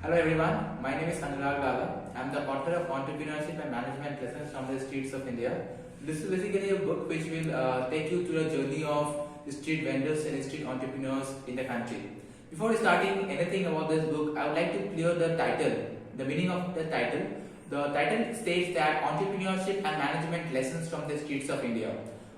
Hello everyone, my name is Anurag Lala. I am the author of Entrepreneurship and Management Lessons from the Streets of India. This is basically a book which will take you through a journey of street vendors and street entrepreneurs in the country. Before starting anything about this book, I would like to clear the title, the meaning of the title. The title states that Entrepreneurship and Management Lessons from the Streets of India.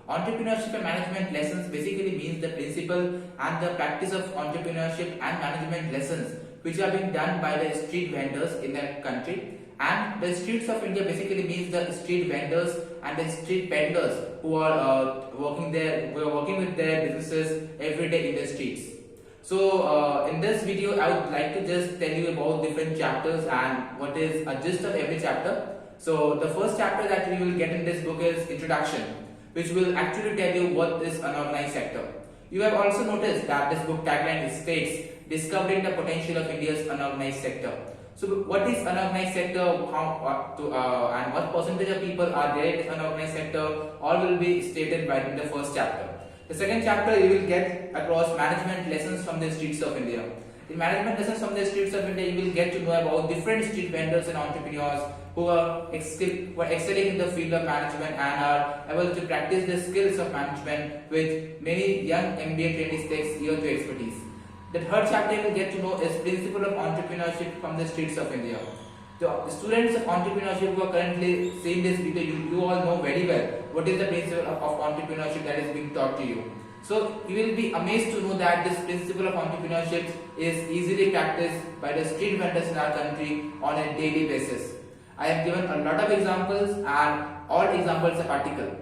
Entrepreneurship and management lessons basically means the principle and the practice of entrepreneurship and management lessons which are being done by the street vendors in the country. And the streets of India basically means the street vendors and the street vendors who are working with their businesses every day in the streets. So in this video I would like to just tell you about different chapters and what is a gist of every chapter. So the first chapter that we will get in this book is Introduction, which will actually tell you what is unorganized sector. You have also noticed that this book tagline states discovering the potential of India's unorganized sector. So what is unorganized sector, and what percentage of people are there in the unorganized sector, all will be stated right in the first chapter. The second chapter you will get across management lessons from the streets of India. In management lessons from the streets of India, you will get to know about different street vendors and entrepreneurs who are excelling in the field of management and are able to practice the skills of management with many young MBA trainees takes years to expertise. The third chapter you will get to know is principle of entrepreneurship from the streets of India. The students of entrepreneurship who are currently seeing this video, you all know very well what is the principle of entrepreneurship that is being taught to you. So you will be amazed to know that this principle of entrepreneurship is easily practiced by the street vendors in our country on a daily basis. I have given a lot of examples and all examples are practical.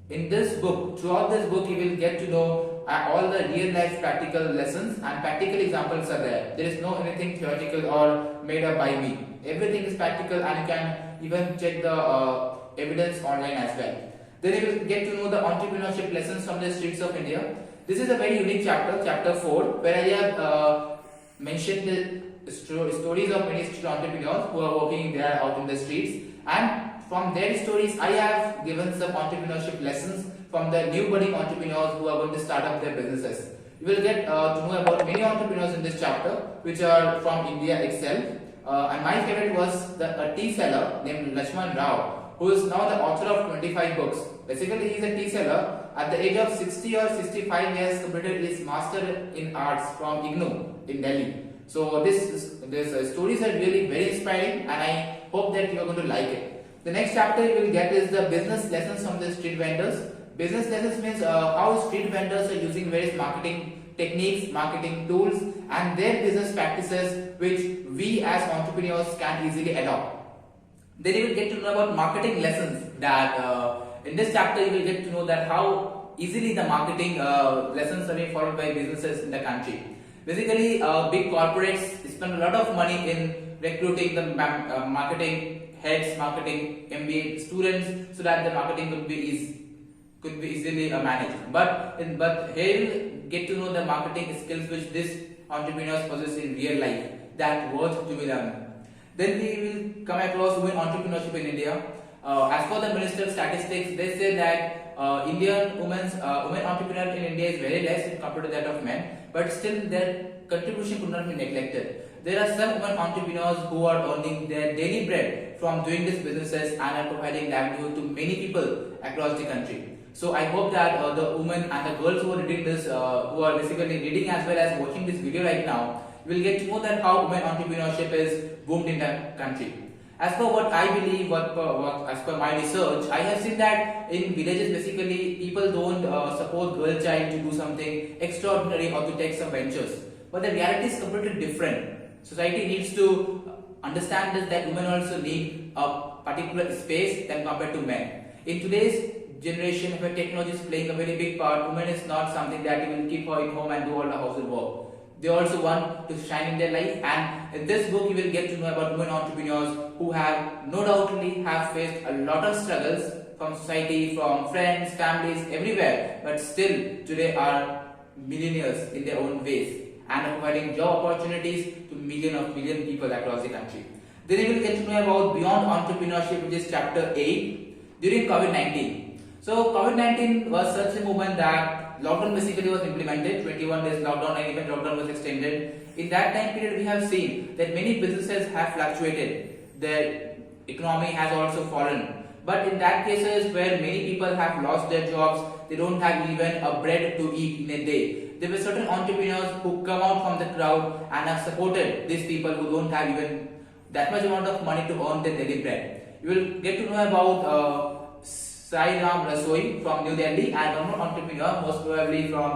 In this book, throughout this book you will get to know all the real life practical lessons and practical examples are there. There is no anything theoretical or made up by me. Everything is practical and you can even check the evidence online as well. Then you will get to know the entrepreneurship lessons from the streets of India. This is a very unique chapter, chapter 4, where I have mentioned the stories of many street entrepreneurs who are working there out in the streets, and from their stories I have given some entrepreneurship lessons from the new budding entrepreneurs who are going to start up their businesses. You will get to know about many entrepreneurs in this chapter which are from India itself, and my favorite was a tea seller named Lakshman Rao, who is now the author of 25 books. Basically, he is a tea seller. At the age of 60 or 65, he has completed his master in arts from IGNOU in Delhi. So these stories are really very inspiring, and I hope that you are going to like it. The next chapter you will get is the business lessons from the street vendors. Business lessons means how street vendors are using various marketing techniques, marketing tools, and their business practices which we as entrepreneurs can easily adopt. Then you will get to know about marketing lessons that in this chapter you will get to know that how easily the marketing lessons are being followed by businesses in the country. Basically, big corporates spend a lot of money in recruiting the marketing heads, marketing MBA students, so that the marketing could be easily managed. But here you will get to know the marketing skills which these entrepreneurs possess in real life that worth to be learned. Then we will come across women entrepreneurship in India. As per the Ministry of Statistics, they say that Indian women entrepreneur in India is very less compared to that of men, but still their contribution could not be neglected. There are some women entrepreneurs who are earning their daily bread from doing these businesses and are providing livelihood to many people across the country. So I hope that the women and the girls who are reading this, who are basically reading as well as watching this video right now, will get to know that how women entrepreneurship is boomed in the country. As per what I believe, as per my research, I have seen that in villages basically people don't support girl child to do something extraordinary or to take some ventures. But the reality is completely different. Society needs to understand that women also need a particular space than compared to men. In today's generation where technology is playing a very big part, women is not something that you will keep her in home and do all the household work. They also want to shine in their life, and in this book you will get to know about women entrepreneurs who have no doubtly have faced a lot of struggles from society, from friends, families, everywhere, but still today are millionaires in their own ways and are providing job opportunities to million people across the country. Then you will get to know about beyond entrepreneurship, which is chapter 8 during COVID-19. So COVID-19 was such a movement that lockdown basically was implemented, 21 days lockdown, and even lockdown was extended, In that time period, we have seen that many businesses have fluctuated. Their economy has also fallen. But in that cases where many people have lost their jobs, they don't have even a bread to eat in a day. There were certain entrepreneurs who come out from the crowd and have supported these people who don't have even that much amount of money to earn their daily bread. You will get to know about Sai Ram Rasoi from New Delhi and one more entrepreneur, most probably from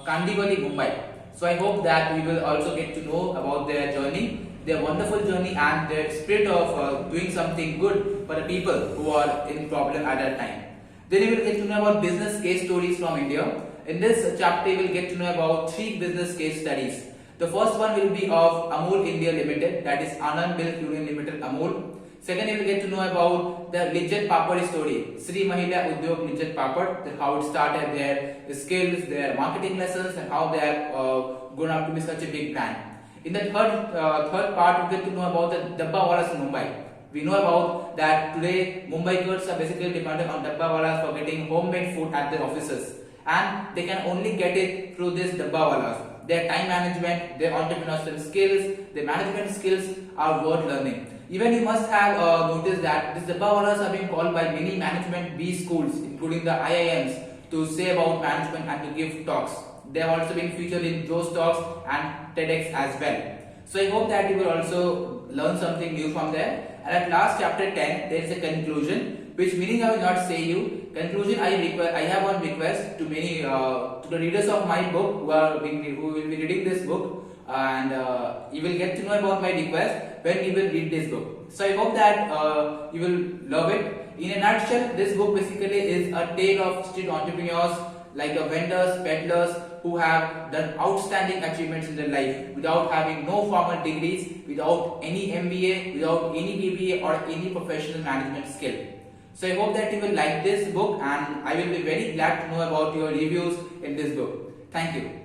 Kandivali, Mumbai. So I hope that we will also get to know about their journey, their wonderful journey and their spirit of doing something good for the people who are in problem at that time. Then you will get to know about business case stories from India. In this chapter, you will get to know about 3 business case studies. The first one will be of Amul India Limited, that is Anand Milk Union Limited Amul. Second, you will get to know about the Lijjat Papad story, Sri Mahila Udyog Lijjat Papad, how it started, their skills, their marketing lessons, and how they have grown up to be such a big brand. In the third part, you get to know about the Dabbawalas in Mumbai. We know about that today Mumbaikars are basically dependent on Dabbawalas for getting homemade food at their offices, and they can only get it through this Dabbawalas. Their time management, their entrepreneurial skills, their management skills are worth learning. Even you must have noticed that these Dabbawalas are being called by many management B schools, including the IIMs, to say about management and to give talks. They have also been featured in those talks and TEDx as well. So I hope that you will also learn something new from there. And at last, chapter 10, there is a conclusion, which meaning I will not say you. Conclusion, I have one request to many to the readers of my book who will be reading this book, and you will get to know about my request when you will read this book. So I hope that you will love it. In a nutshell, this book basically is a tale of street entrepreneurs like vendors, peddlers who have done outstanding achievements in their life without having no formal degrees, without any MBA, without any BBA or any professional management skill. So I hope that you will like this book, and I will be very glad to know about your reviews in this book. Thank you.